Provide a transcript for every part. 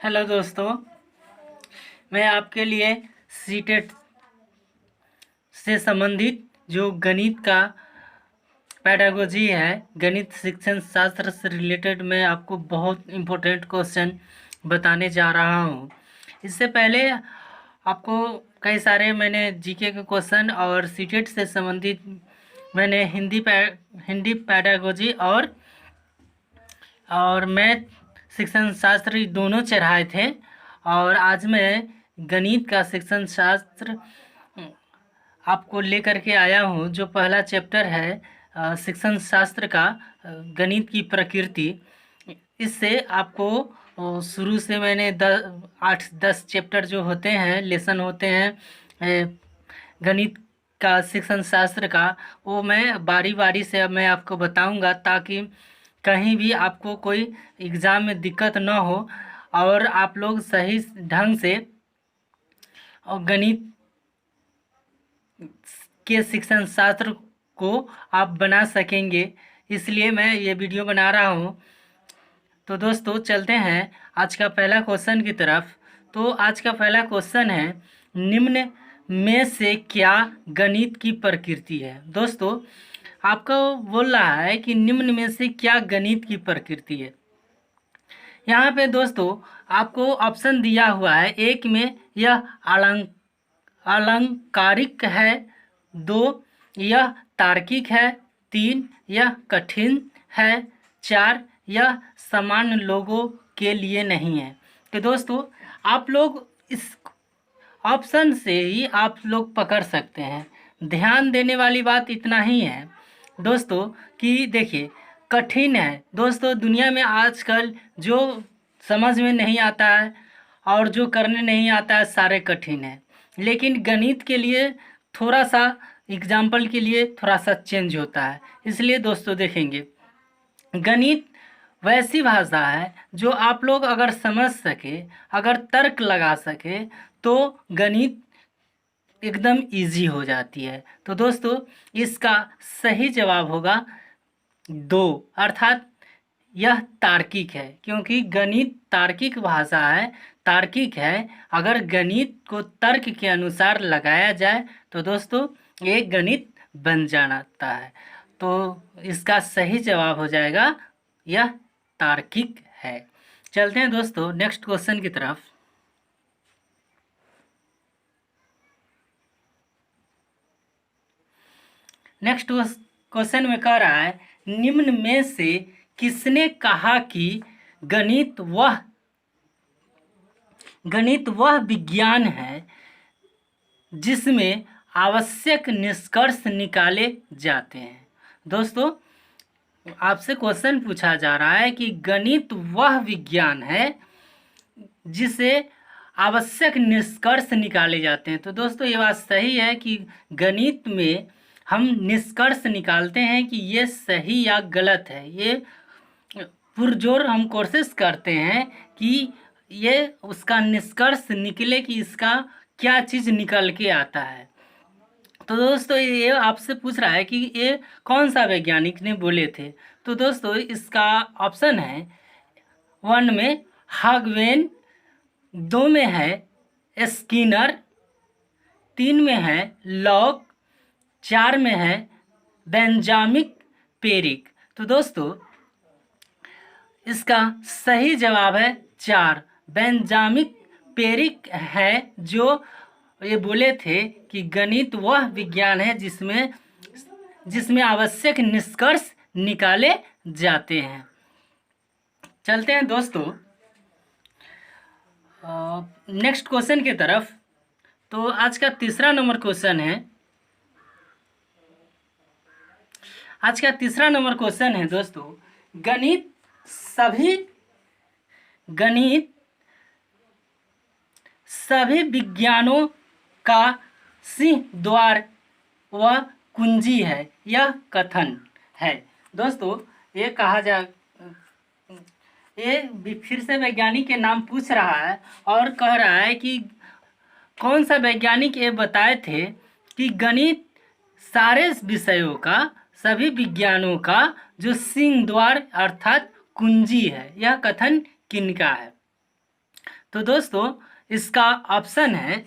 Hello दोस्तों, मैं आपके लिए सीटेट से संबंधित जो गणित का पेडागोजी है, गणित शिक्षण शास्त्र से रिलेटेड मैं आपको बहुत इम्पोर्टेंट क्वेश्चन बताने जा रहा हूँ। इससे पहले आपको कई सारे मैंने जीके के क्वेश्चन और सीटेट से संबंधित मैंने हिंदी पेडागोजी और मैथ शिक्षण शास्त्र दोनों चढ़ाए थे। और आज मैं गणित का शिक्षण शास्त्र आपको लेकर के आया हूँ। जो पहला चैप्टर है शिक्षण शास्त्र का, गणित की प्रकृति। इससे आपको शुरू से मैंने 8-10 चैप्टर जो होते हैं, लेसन होते हैं गणित का शिक्षण शास्त्र का, वो मैं बारी बारी से अब मैं आपको बताऊंगा, ताकि कहीं भी आपको कोई एग्ज़ाम में दिक्कत न हो और आप लोग सही ढंग से और गणित के शिक्षण शास्त्र को आप बना सकेंगे। इसलिए मैं ये वीडियो बना रहा हूँ। तो दोस्तों चलते हैं आज का पहला क्वेश्चन की तरफ। तो आज का पहला क्वेश्चन है, निम्न में से क्या गणित की प्रकृति है। दोस्तों आपको बोल रहा है कि निम्न में से क्या गणित की प्रकृति है। यहाँ पे दोस्तों आपको ऑप्शन दिया हुआ है। एक में यह अलंकारिक है, 2 यह तार्किक है, 3 यह कठिन है, 4 यह सामान्य लोगों के लिए नहीं है। तो दोस्तों आप लोग इस ऑप्शन से ही आप लोग पकड़ सकते हैं। ध्यान देने वाली बात इतना ही है दोस्तों कि देखिए, कठिन है दोस्तों। दुनिया में आजकल जो समझ में नहीं आता है और जो करने नहीं आता है, सारे कठिन है। लेकिन गणित के लिए थोड़ा सा, एग्जाम्पल के लिए थोड़ा सा चेंज होता है। इसलिए दोस्तों देखेंगे, गणित वैसी भाषा है जो आप लोग अगर समझ सके, अगर तर्क लगा सके, तो गणित एकदम इजी हो जाती है। तो दोस्तों इसका सही जवाब होगा 2, अर्थात यह तार्किक है, क्योंकि गणित तार्किक भाषा है, तार्किक है। अगर गणित को तर्क के अनुसार लगाया जाए तो दोस्तों ये गणित बन जाता है। तो इसका सही जवाब हो जाएगा यह तार्किक है। चलते हैं दोस्तों नेक्स्ट क्वेश्चन की तरफ। नेक्स्ट क्वेश्चन में कह रहा है, निम्न में से किसने कहा कि गणित वह विज्ञान है जिसमें आवश्यक निष्कर्ष निकाले जाते हैं। दोस्तों आपसे क्वेश्चन पूछा जा रहा है कि गणित वह विज्ञान है जिसे आवश्यक निष्कर्ष निकाले जाते हैं। तो दोस्तों ये बात सही है कि गणित में हम निष्कर्ष निकालते हैं कि ये सही या गलत है। ये पुरजोर हम कोशिश करते हैं कि ये उसका निष्कर्ष निकले कि इसका क्या चीज़ निकल के आता है। तो दोस्तों ये आपसे पूछ रहा है कि ये कौन सा वैज्ञानिक ने बोले थे। तो दोस्तों इसका ऑप्शन है 1 में हॉगवेन, 2 में है स्किनर, 3 में है लॉक, 4 में है बेंजामिन पेरिक। तो दोस्तों इसका सही जवाब है 4, बेंजामिन पेरिक है, जो ये बोले थे कि गणित वह विज्ञान है जिसमें आवश्यक निष्कर्ष निकाले जाते हैं। चलते हैं दोस्तों नेक्स्ट क्वेश्चन की तरफ। तो आज का तीसरा नंबर क्वेश्चन है। आज का तीसरा नंबर क्वेश्चन है दोस्तों, गणित सभी विज्ञानों का सिंह द्वार व कुंजी है, यह कथन है। दोस्तों ये कहा जा, ये फिर से वैज्ञानिक के नाम पूछ रहा है और कह रहा है कि कौन सा वैज्ञानिक ये बताए थे कि गणित सारे विषयों का, सभी विज्ञानों का जो सिंह द्वार अर्थात कुंजी है, यह कथन किनका है। तो दोस्तों इसका ऑप्शन है,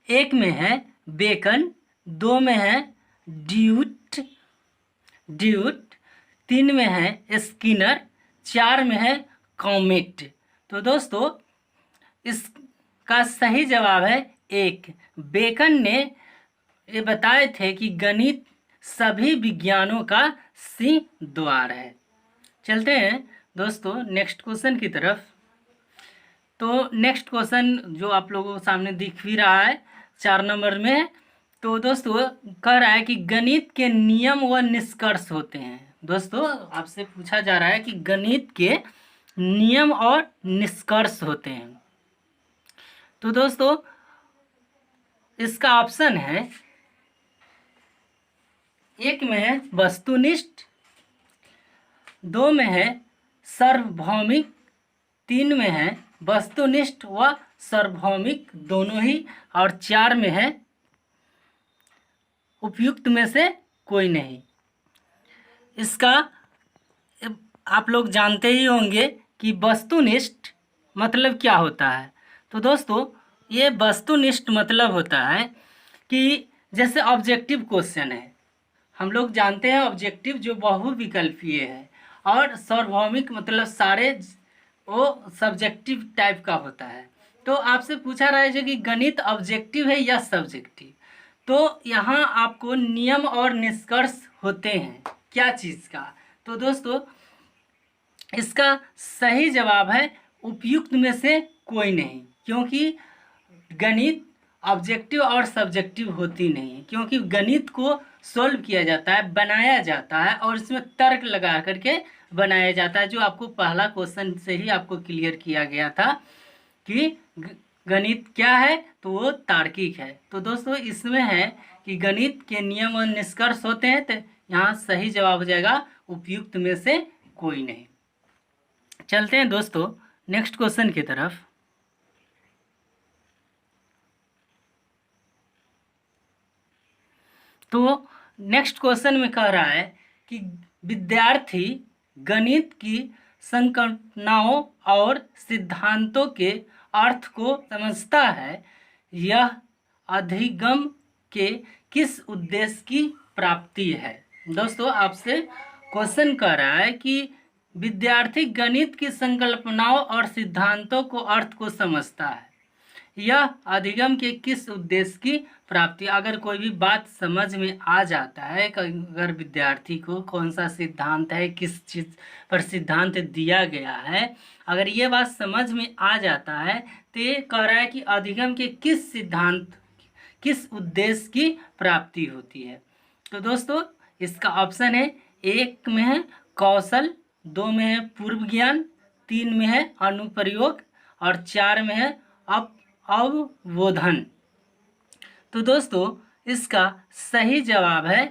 एक में है बेकन, दो में है ड्यूट ड्यूट, तीन में है स्किनर, चार में है कॉमेट। तो दोस्तों इसका सही जवाब है एक। बेकन ने ये बताए थे कि गणित सभी विज्ञानों का सिंह द्वार है। चलते हैं दोस्तों नेक्स्ट क्वेश्चन की तरफ। तो नेक्स्ट क्वेश्चन जो आप लोगों के सामने दिख भी रहा है 4 नंबर में। तो दोस्तों कह रहा है कि गणित के नियम व निष्कर्ष होते हैं। दोस्तों आपसे पूछा जा रहा है कि गणित के नियम और निष्कर्ष होते हैं। तो दोस्तों इसका ऑप्शन है, एक में है वस्तुनिष्ठ, दो में है सार्वभौमिक, तीन में है वस्तुनिष्ठ व सार्वभौमिक दोनों ही, और चार में है उपयुक्त में से कोई नहीं। इसका आप लोग जानते ही होंगे कि वस्तुनिष्ठ मतलब क्या होता है। तो दोस्तों ये वस्तुनिष्ठ मतलब होता है कि जैसे ऑब्जेक्टिव क्वेश्चन है, हम लोग जानते हैं ऑब्जेक्टिव जो बहुविकल्पीय है, और सार्वभौमिक मतलब सारे वो सब्जेक्टिव टाइप का होता है। तो आपसे पूछा रहा है कि गणित ऑब्जेक्टिव है या सब्जेक्टिव। तो यहाँ आपको नियम और निष्कर्ष होते हैं क्या चीज़ का। तो दोस्तों इसका सही जवाब है उपयुक्त में से कोई नहीं, क्योंकि गणित ऑब्जेक्टिव और सब्जेक्टिव होती नहीं है। क्योंकि गणित को सॉल्व किया जाता है, बनाया जाता है, और इसमें तर्क लगा करके बनाया जाता है, जो आपको पहला क्वेश्चन से ही आपको क्लियर किया गया था कि गणित क्या है, तो वो तार्किक है। तो दोस्तों इसमें है कि गणित के नियम और निष्कर्ष होते हैं। तो यहाँ सही जवाब हो जाएगा उपयुक्त में से कोई नहीं। चलते हैं दोस्तों नेक्स्ट क्वेश्चन की तरफ। तो नेक्स्ट क्वेश्चन में कह रहा है कि विद्यार्थी गणित की संकल्पनाओं और सिद्धांतों के अर्थ को समझता है, यह अधिगम के किस उद्देश्य की प्राप्ति है। दोस्तों आपसे क्वेश्चन कर रहा है कि विद्यार्थी गणित की संकल्पनाओं और सिद्धांतों को अर्थ को समझता है, यह अधिगम के किस उद्देश्य की प्राप्ति। अगर कोई भी बात समझ में आ जाता है, अगर विद्यार्थी को कौन सा सिद्धांत है, किस चीज़ पर सिद्धांत दिया गया है, अगर ये बात समझ में आ जाता है तो ये कह रहा है कि अधिगम के किस सिद्धांत किस उद्देश्य की प्राप्ति होती है। तो दोस्तों इसका ऑप्शन है, एक में है कौशल, दो में है पूर्व ज्ञान, तीन में है अनुप्रयोग, और चार में है अवबोधन। तो दोस्तों इसका सही जवाब है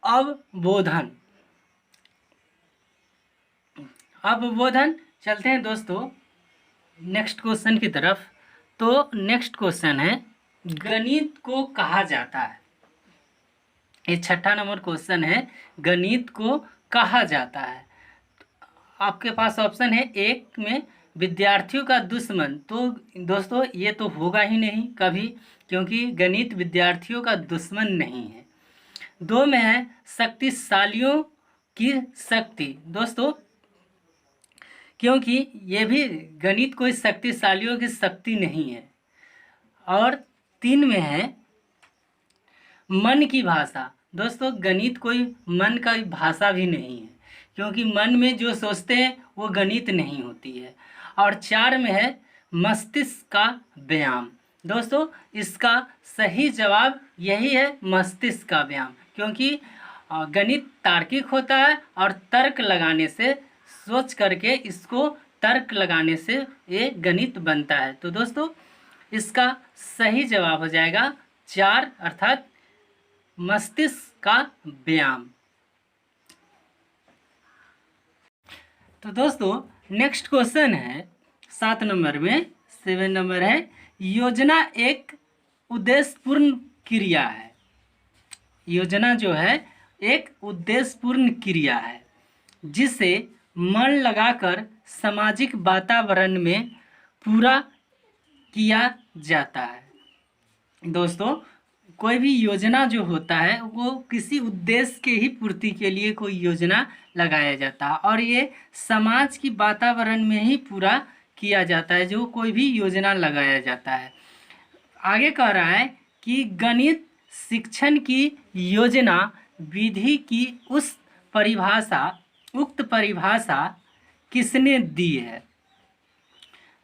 अवबोधन। अवबोधन। चलते हैं दोस्तों नेक्स्ट क्वेश्चन की तरफ। तो नेक्स्ट क्वेश्चन है, गणित को कहा जाता है। ये 6ठा नंबर क्वेश्चन है, गणित को कहा जाता है। आपके पास ऑप्शन है, एक में विद्यार्थियों का दुश्मन। तो दोस्तों ये तो होगा ही नहीं कभी, क्योंकि गणित विद्यार्थियों का दुश्मन नहीं है। दो में है शक्तिशालियों की शक्ति। दोस्तों क्योंकि ये भी गणित कोई शक्तिशालियों की शक्ति नहीं है। और तीन में है मन की भाषा। दोस्तों गणित कोई मन का भाषा भी नहीं है, क्योंकि मन में जो सोचते हैं वो गणित नहीं होती है। और चार में है मस्तिष्क का व्यायाम। दोस्तों इसका सही जवाब यही है, मस्तिष्क का व्यायाम, क्योंकि गणित तार्किक होता है और तर्क लगाने से, सोच करके इसको तर्क लगाने से ये गणित बनता है। तो दोस्तों इसका सही जवाब हो जाएगा 4, अर्थात मस्तिष्क का व्यायाम। तो दोस्तों नेक्स्ट क्वेश्चन है 7 नंबर में, 7 नंबर है, योजना एक उद्देश्यपूर्ण क्रिया है। योजना जो है एक उद्देश्यपूर्ण क्रिया है, जिसे मन लगाकर सामाजिक वातावरण में पूरा किया जाता है। दोस्तों, कोई भी योजना जो होता है वो किसी उद्देश्य के ही पूर्ति के लिए कोई योजना लगाया जाता है और ये समाज की वातावरण में ही पूरा किया जाता है जो कोई भी योजना लगाया जाता है। आगे कह रहा है कि गणित शिक्षण की योजना विधि की उक्त परिभाषा किसने दी है।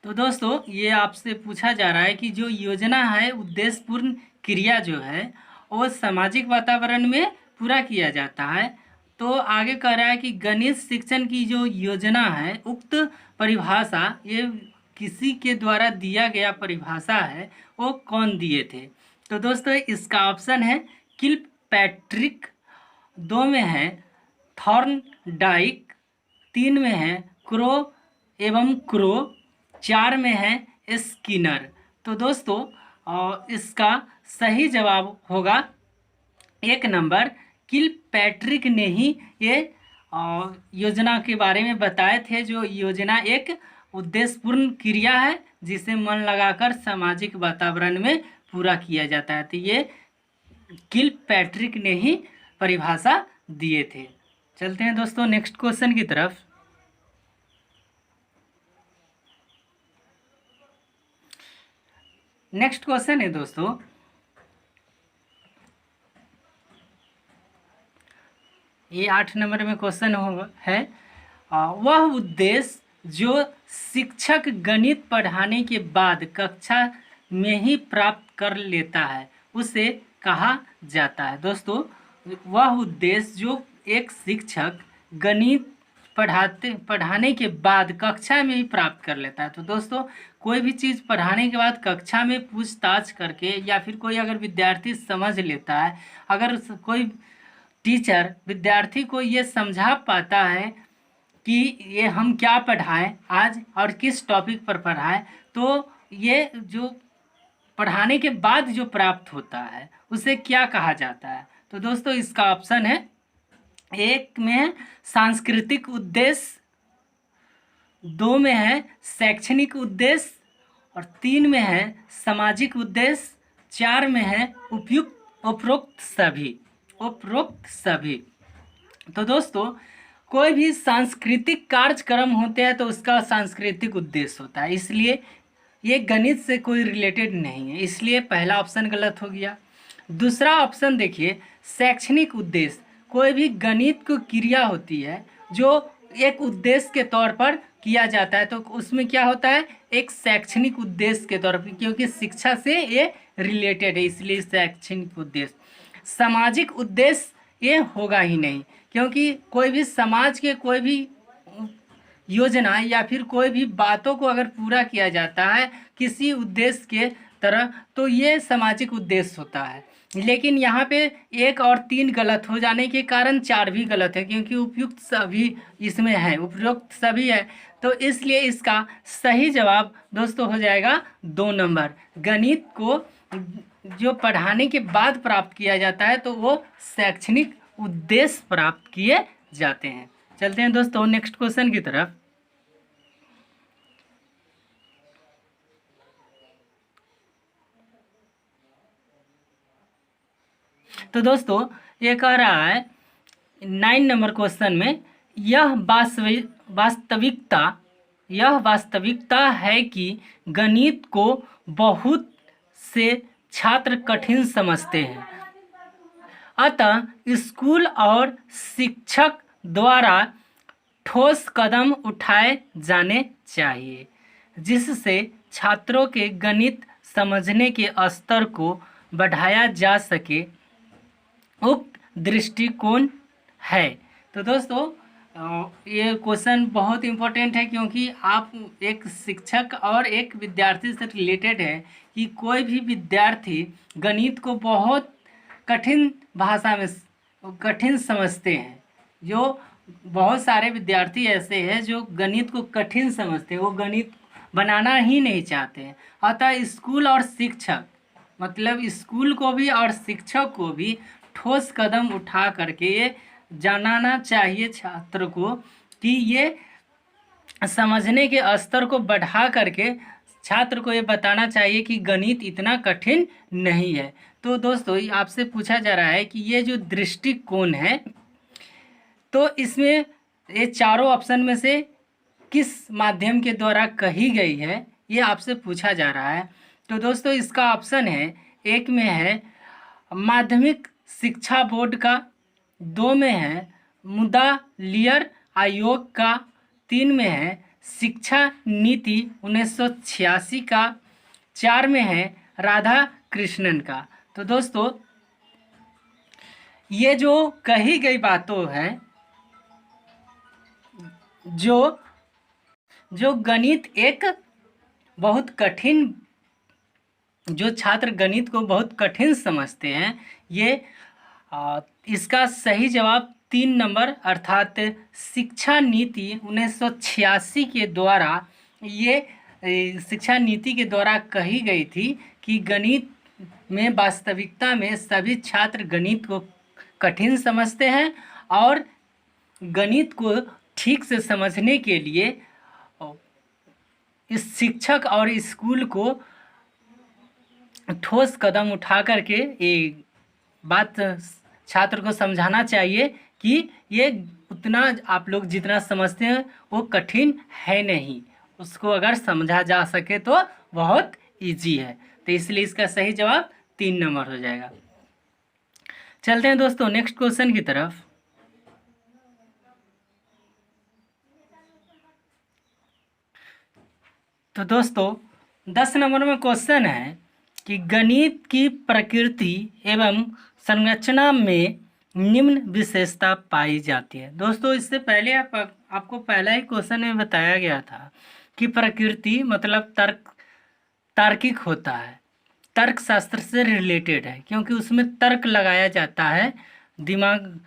तो दोस्तों, ये आपसे पूछा जा रहा है कि जो योजना है, उद्देश्यपूर्ण क्रिया जो है वो सामाजिक वातावरण में पूरा किया जाता है। तो आगे कह रहा है कि गणित शिक्षण की जो योजना है, उक्त परिभाषा, ये किसी के द्वारा दिया गया परिभाषा है, वो कौन दिए थे। तो दोस्तों, इसका ऑप्शन है किलपैट्रिक, 2 में है थॉर्नडाइक, 3 में है क्रो एवं क्रो, 4 में है स्किनर। तो दोस्तों, इसका सही जवाब होगा 1 नंबर, किलपैट्रिक ने ही ये योजना के बारे में बताए थे। जो योजना एक उद्देश्यपूर्ण क्रिया है जिसे मन लगाकर सामाजिक वातावरण में पूरा किया जाता है। तो ये किलपैट्रिक ने ही परिभाषा दिए थे। चलते हैं दोस्तों नेक्स्ट क्वेश्चन की तरफ। नेक्स्ट क्वेश्चन है दोस्तों, ये 8 नंबर में क्वेश्चन है, वह उद्देश्य जो शिक्षक गणित पढ़ाने के बाद कक्षा में ही प्राप्त कर लेता है उसे कहा जाता है। दोस्तों, वह उद्देश्य जो एक शिक्षक गणित पढ़ाने के बाद कक्षा में ही प्राप्त कर लेता है। तो दोस्तों, कोई भी चीज़ पढ़ाने के बाद कक्षा में पूछताछ करके या फिर कोई अगर विद्यार्थी समझ लेता है, अगर कोई टीचर विद्यार्थी को ये समझा पाता है कि ये हम क्या पढ़ाएं आज और किस टॉपिक पर पढ़ाएं, तो ये जो पढ़ाने के बाद जो प्राप्त होता है उसे क्या कहा जाता है। तो दोस्तों, इसका ऑप्शन है 1 में है सांस्कृतिक उद्देश्य, 2 में है शैक्षणिक उद्देश्य और 3 में है सामाजिक उद्देश्य, 4 में है उपरोक्त सभी। तो दोस्तों, कोई भी सांस्कृतिक कार्यक्रम होते हैं तो उसका सांस्कृतिक उद्देश्य होता है, इसलिए ये गणित से कोई रिलेटेड नहीं है, इसलिए पहला ऑप्शन गलत हो गया। दूसरा ऑप्शन देखिए, शैक्षणिक उद्देश्य, कोई भी गणित को क्रिया होती है जो एक उद्देश्य के तौर पर किया जाता है तो उसमें क्या होता है, एक शैक्षणिक उद्देश्य के तौर पर, क्योंकि शिक्षा से ये रिलेटेड है इसलिए शैक्षणिक उद्देश्य। सामाजिक उद्देश्य ये होगा ही नहीं, क्योंकि कोई भी समाज के कोई भी योजना या फिर कोई भी बातों को अगर पूरा किया जाता है किसी उद्देश्य के तरह तो ये सामाजिक उद्देश्य होता है। लेकिन यहाँ पे 1 और 3 गलत हो जाने के कारण 4 भी गलत है, क्योंकि उपयुक्त सभी इसमें है, उपयुक्त सभी है। तो इसलिए इसका सही जवाब दोस्तों हो जाएगा 2 नंबर। गणित को जो पढ़ाने के बाद प्राप्त किया जाता है तो वो शैक्षणिक उद्देश्य प्राप्त किए जाते हैं। चलते हैं दोस्तों नेक्स्ट क्वेश्चन की तरफ। तो दोस्तों, ये कह रहा है 9 नंबर क्वेश्चन में, यह वास्तविकता है कि गणित को बहुत से छात्र कठिन समझते हैं, अतः स्कूल और शिक्षक द्वारा ठोस कदम उठाए जाने चाहिए जिससे छात्रों के गणित समझने के स्तर को बढ़ाया जा सके, उक्त दृष्टिकोण है। तो दोस्तों, ये क्वेश्चन बहुत इम्पोर्टेंट है, क्योंकि आप एक शिक्षक और एक विद्यार्थी से रिलेटेड है कि कोई भी विद्यार्थी गणित को बहुत कठिन भाषा में कठिन समझते हैं। जो बहुत सारे विद्यार्थी ऐसे हैं जो गणित को कठिन समझते हैं, वो गणित बनाना ही नहीं चाहते हैं। अतः स्कूल और शिक्षक, मतलब स्कूल को भी और शिक्षक को भी ठोस कदम उठा करके ये जानना चाहिए छात्र को कि ये समझने के स्तर को बढ़ा करके छात्र को ये बताना चाहिए कि गणित इतना कठिन नहीं है। तो दोस्तों आपसे पूछा जा रहा है कि ये जो दृष्टिकोण है, तो इसमें ये चारों ऑप्शन में से किस माध्यम के द्वारा कही गई है, ये आपसे पूछा जा रहा है। तो दोस्तों इसका ऑप्शन है, एक में है माध्यमिक शिक्षा बोर्ड का, दो में है मुदालियर आयोग का, तीन में है शिक्षा नीति 1986 का, चार में है राधा कृष्णन का। तो दोस्तों ये जो कही गई बातों है, जो गणित एक बहुत कठिन, जो छात्र गणित को बहुत कठिन समझते हैं, ये इसका सही जवाब 3 नंबर अर्थात शिक्षा नीति 1986 के द्वारा, ये शिक्षा नीति के द्वारा कही गई थी कि गणित में वास्तविकता में सभी छात्र गणित को कठिन समझते हैं और गणित को ठीक से समझने के लिए इस शिक्षक और स्कूल को ठोस कदम उठा करके ये बात छात्र को समझाना चाहिए कि ये उतना आप लोग जितना समझते हैं वो कठिन है नहीं, उसको अगर समझा जा सके तो बहुत इजी है। तो इसलिए इसका सही जवाब 3 नंबर हो जाएगा। चलते हैं दोस्तों नेक्स्ट क्वेश्चन की तरफ। तो दोस्तों 10 नंबर में क्वेश्चन है कि गणित की प्रकृति एवं संरचना में निम्न विशेषता पाई जाती है। दोस्तों इससे पहले आपको पहला ही क्वेश्चन में बताया गया था कि प्रकृति मतलब तार्किक होता है, तर्क शास्त्र से रिलेटेड है, क्योंकि उसमें तर्क लगाया जाता है। दिमाग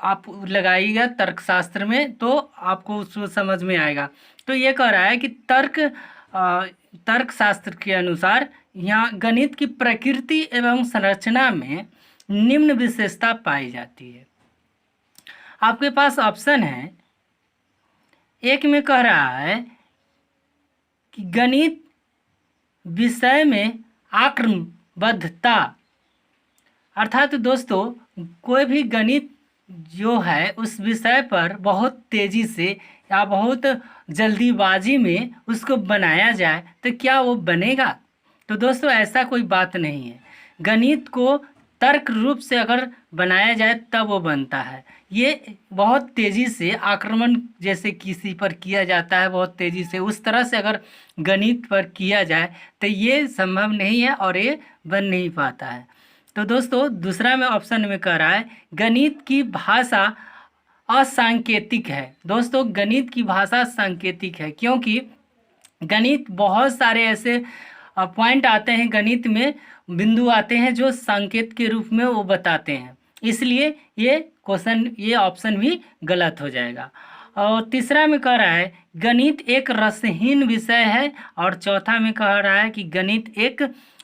आप लगाइएगा तर्कशास्त्र में तो आपको उसको समझ में आएगा। तो ये कह रहा है कि तर्कशास्त्र के अनुसार यहाँ गणित की प्रकृति एवं संरचना में निम्न विशेषता पाई जाती है। आपके पास ऑप्शन है, एक में कह रहा है कि गणित विषय में आक्रमणबद्धता, अर्थात दोस्तों कोई भी गणित जो है उस विषय पर बहुत तेज़ी से या बहुत जल्दीबाजी में उसको बनाया जाए तो क्या वो बनेगा? तो दोस्तों ऐसा कोई बात नहीं है। गणित को तर्क रूप से अगर बनाया जाए तब वो बनता है। ये बहुत तेज़ी से आक्रमण जैसे किसी पर किया जाता है, बहुत तेज़ी से उस तरह से अगर गणित पर किया जाए तो ये संभव नहीं है और ये बन नहीं पाता है। तो दोस्तों दूसरा में ऑप्शन में कह रहा है गणित की भाषा असांकेतिक है। दोस्तों गणित की भाषा सांकेतिक है क्योंकि गणित बहुत सारे ऐसे पॉइंट आते हैं, गणित में बिंदु आते हैं जो संकेत के रूप में वो बताते हैं, इसलिए ये ऑप्शन भी गलत हो जाएगा। और तीसरा में कह रहा है गणित एक रसहीन विषय है और चौथा में कह रहा है कि गणित एक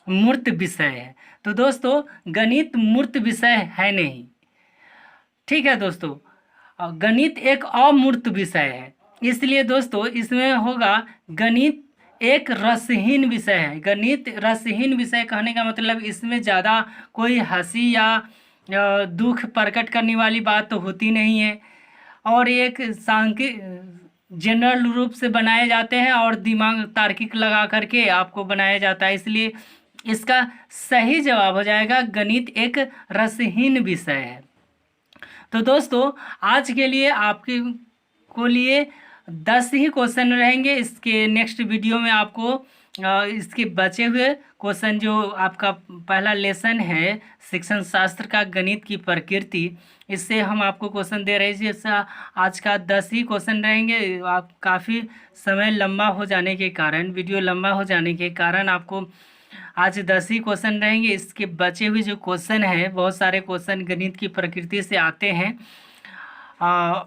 मूर्त विषय है। तो दोस्तों गणित मूर्त विषय है नहीं, ठीक है दोस्तों, गणित एक अमूर्त विषय है, इसलिए दोस्तों इसमें होगा गणित एक रसहीन विषय है। गणित रसहीन विषय कहने का मतलब इसमें ज़्यादा कोई हंसी या दुख प्रकट करने वाली बात तो होती नहीं है और एक जनरल रूप से बनाए जाते हैं और दिमाग तार्किक लगा करके आपको बनाया जाता है, इसलिए इसका सही जवाब हो जाएगा गणित एक रसहीन विषय है। तो दोस्तों आज के लिए आपके लिए 10 ही क्वेश्चन रहेंगे। इसके नेक्स्ट वीडियो में आपको इसके बचे हुए क्वेश्चन जो आपका पहला लेसन है शिक्षण शास्त्र का गणित की प्रकृति, इससे हम आपको क्वेश्चन दे रहे हैं। जैसा आज का 10 ही क्वेश्चन रहेंगे। आप काफ़ी समय लंबा हो जाने के कारण, वीडियो लंबा हो जाने के कारण आपको आज 10 ही क्वेश्चन रहेंगे। इसके बचे हुए जो क्वेश्चन है, बहुत सारे क्वेश्चन गणित की प्रकृति से आते हैं।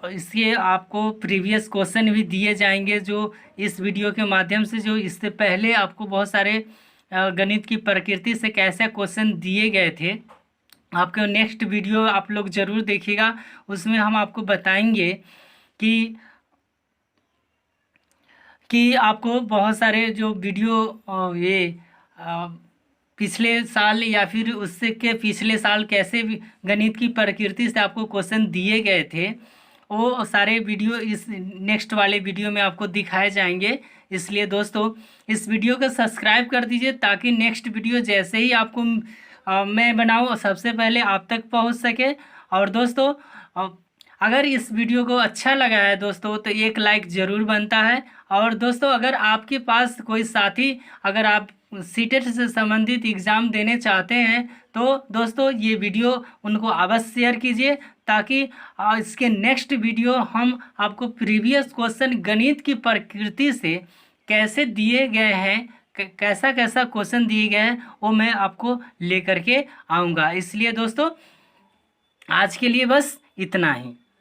इसके आपको प्रीवियस क्वेश्चन भी दिए जाएंगे जो इस वीडियो के माध्यम से, जो इससे पहले आपको बहुत सारे गणित की प्रकृति से कैसे क्वेश्चन दिए गए थे। आपको नेक्स्ट वीडियो आप लोग ज़रूर देखिएगा, उसमें हम आपको बताएंगे कि कि आपको बहुत सारे जो वीडियो ये पिछले साल या फिर उससे के पिछले साल कैसे भी गणित की प्रकृति से आपको क्वेश्चन दिए गए थे, वो सारे वीडियो इस नेक्स्ट वाले वीडियो में आपको दिखाए जाएंगे। इसलिए दोस्तों इस वीडियो को सब्सक्राइब कर दीजिए ताकि नेक्स्ट वीडियो जैसे ही आपको मैं बनाऊँ सबसे पहले आप तक पहुंच सके। और दोस्तों अगर इस वीडियो को अच्छा लगा है दोस्तों तो एक लाइक ज़रूर बनता है। और दोस्तों अगर आपके पास कोई साथी, अगर आप सीटेट से संबंधित एग्ज़ाम देने चाहते हैं तो दोस्तों ये वीडियो उनको अवश्य शेयर कीजिए ताकि इसके नेक्स्ट वीडियो हम आपको प्रीवियस क्वेश्चन गणित की प्रकृति से कैसे दिए गए हैं, कैसा कैसा क्वेश्चन दिए गए हैं, वो मैं आपको लेकर के आऊँगा। इसलिए दोस्तों आज के लिए बस इतना ही।